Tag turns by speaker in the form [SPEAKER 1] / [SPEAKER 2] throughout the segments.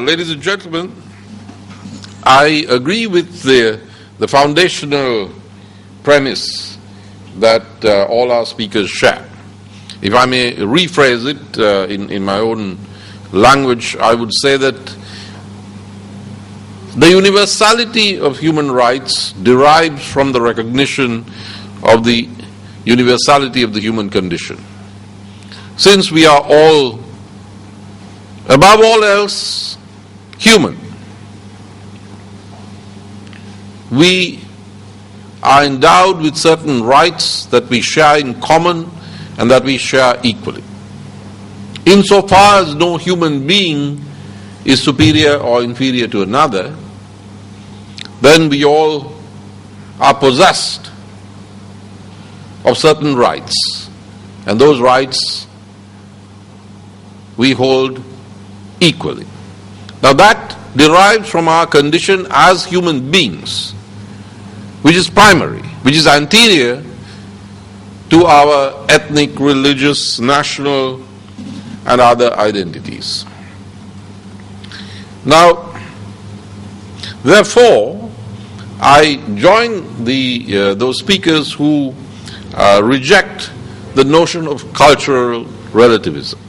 [SPEAKER 1] ladies and gentlemen, I agree with the foundational premise that all our speakers share. If I may rephrase it in my own language, I would say that the universality of human rights derives from the recognition of the universality of the human condition. Since we are all, above all else, human, we are endowed with certain rights that we share in common and that we share equally. Insofar as no human being is superior or inferior to another, then we all are possessed of certain rights, and those rights we hold equally. Now that derives from our condition as human beings, which is primary, which is anterior to our ethnic, religious, national, and other identities. Now, therefore, I join those speakers who reject the notion of cultural relativism.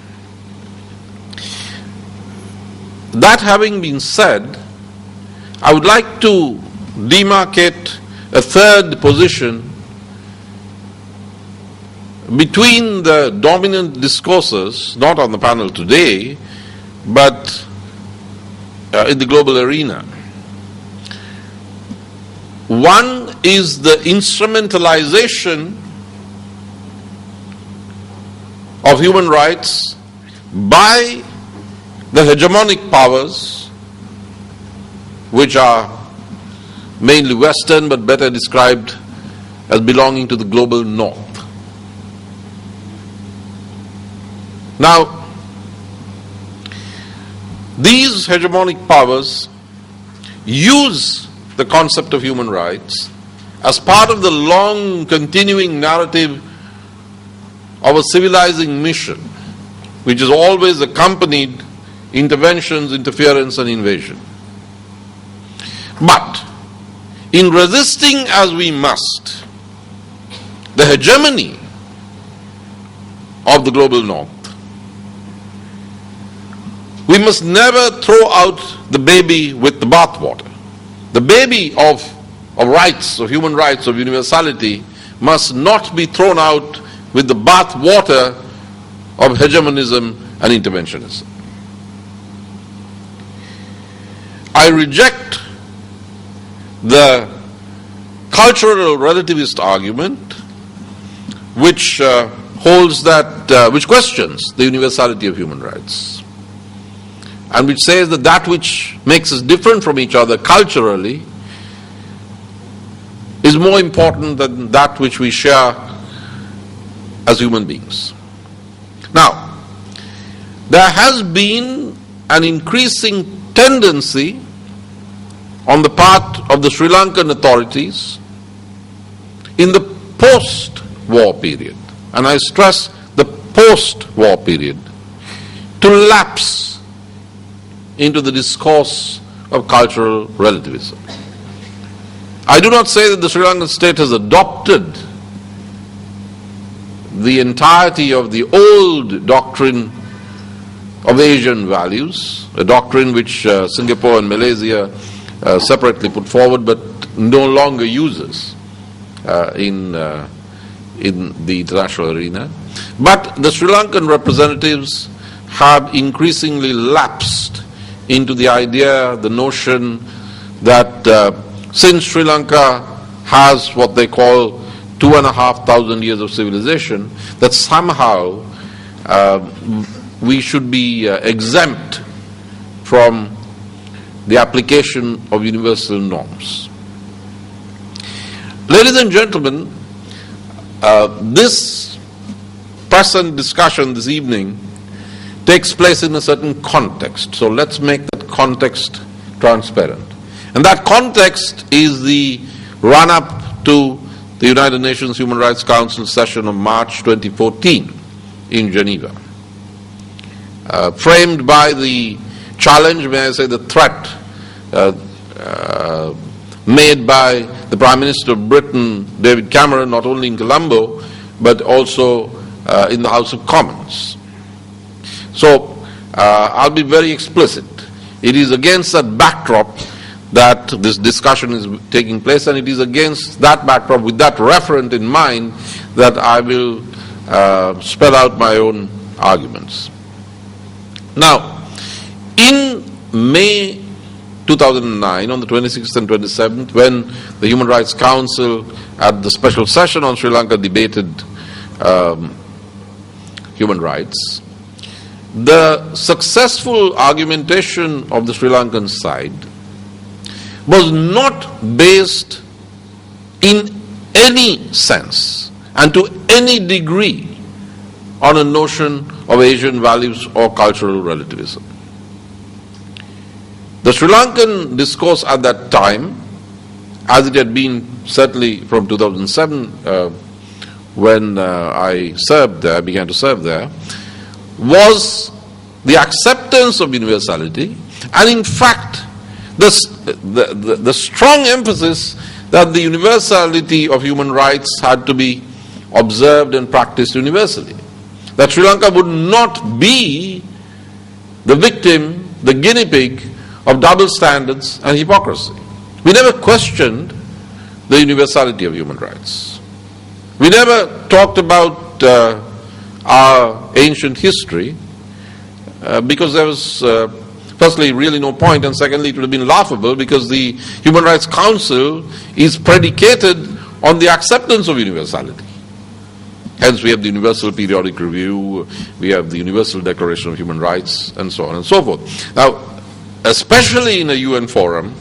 [SPEAKER 1] That having been said, I would like to demarcate a third position between the dominant discourses, not on the panel today, but in the global arena. One is the instrumentalization of human rights by the hegemonic powers, which are mainly Western but better described as belonging to the global North. Now, these hegemonic powers use the concept of human rights as part of the long continuing narrative of a civilizing mission, which has always accompanied interventions, interference, and invasion. But in resisting as we must the hegemony of the global North, we must never throw out the baby with the bathwater. The baby of rights, of human rights, of universality must not be thrown out with the bathwater of hegemonism and interventionism. I reject the cultural relativist argument which holds that, which questions the universality of human rights, and which says that that which makes us different from each other culturally is more important than that which we share as human beings. Now, there has been an increasing tendency on the part of the Sri Lankan authorities in the post-war period, and I stress the post-war period, to lapse into the discourse of cultural relativism. I do not say that the Sri Lankan state has adopted the entirety of the old doctrine of Asian values, a doctrine which Singapore and Malaysia separately put forward but no longer uses in the international arena. But the Sri Lankan representatives have increasingly lapsed into the idea, the notion that since Sri Lanka has what they call 2,500 years of civilization, that somehow we should be exempt from the application of universal norms. Ladies and gentlemen, this present discussion this evening takes place in a certain context. So let's make that context transparent. And that context is the run-up to the United Nations Human Rights Council session of March 2014 in Geneva, framed by the challenge, may I say, the threat made by the Prime Minister of Britain, David Cameron, not only in Colombo, but also in the House of Commons. So I'll be very explicit. It is against that backdrop that this discussion is taking place, and it is against that backdrop, with that referent in mind, that I will spell out my own arguments. Now, in May 2009, on the 26th and 27th, when the Human Rights Council at the special session on Sri Lanka debated human rights, the successful argumentation of the Sri Lankan side was not based in any sense and to any degree on a notion of Asian values or cultural relativism. The Sri Lankan discourse at that time, as it had been certainly from 2007 when I served there, began to serve there, was the acceptance of universality, and in fact the strong emphasis that the universality of human rights had to be observed and practiced universally. That Sri Lanka would not be the victim, the guinea pig of double standards and hypocrisy. We never questioned the universality of human rights. We never talked about our ancient history because there was firstly really no point, and secondly it would have been laughable because the Human Rights Council is predicated on the acceptance of universality. Hence we have the Universal Periodic Review, we have the Universal Declaration of Human Rights, and so on and so forth. Now, especially in a UN forum,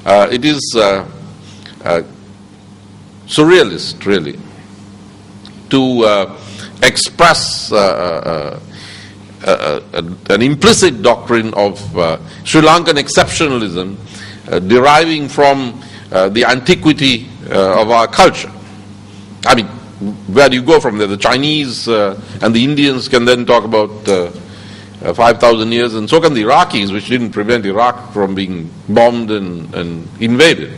[SPEAKER 1] it is surrealist really to express an implicit doctrine of Sri Lankan exceptionalism deriving from the antiquity of our culture. I mean, where do you go from there? The Chinese and the Indians can then talk about 5,000 years, and so can the Iraqis, which didn't prevent Iraq from being bombed and invaded.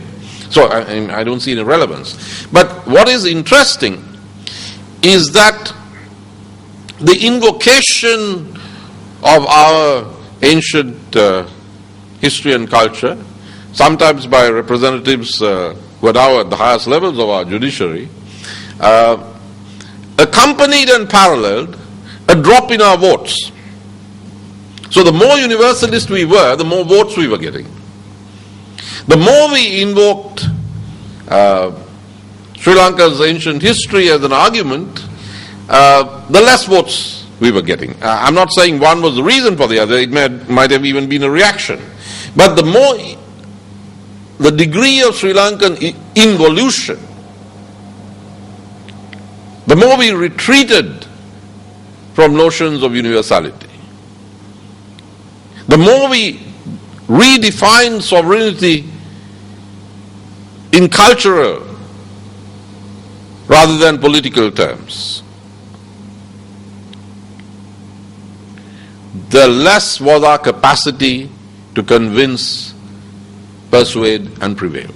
[SPEAKER 1] So I don't see any relevance. But what is interesting is that the invocation of our ancient history and culture, sometimes by representatives who are now at the highest levels of our judiciary, accompanied and paralleled a drop in our votes. So the more universalist we were, the more votes we were getting. The more we invoked Sri Lanka's ancient history as an argument, the less votes we were getting. I'm not saying one was the reason for the other, it might have even been a reaction. But the degree of Sri Lankan involution, the more we retreated from notions of universality, the more we redefined sovereignty in cultural rather than political terms, the less was our capacity to convince, persuade, and prevail.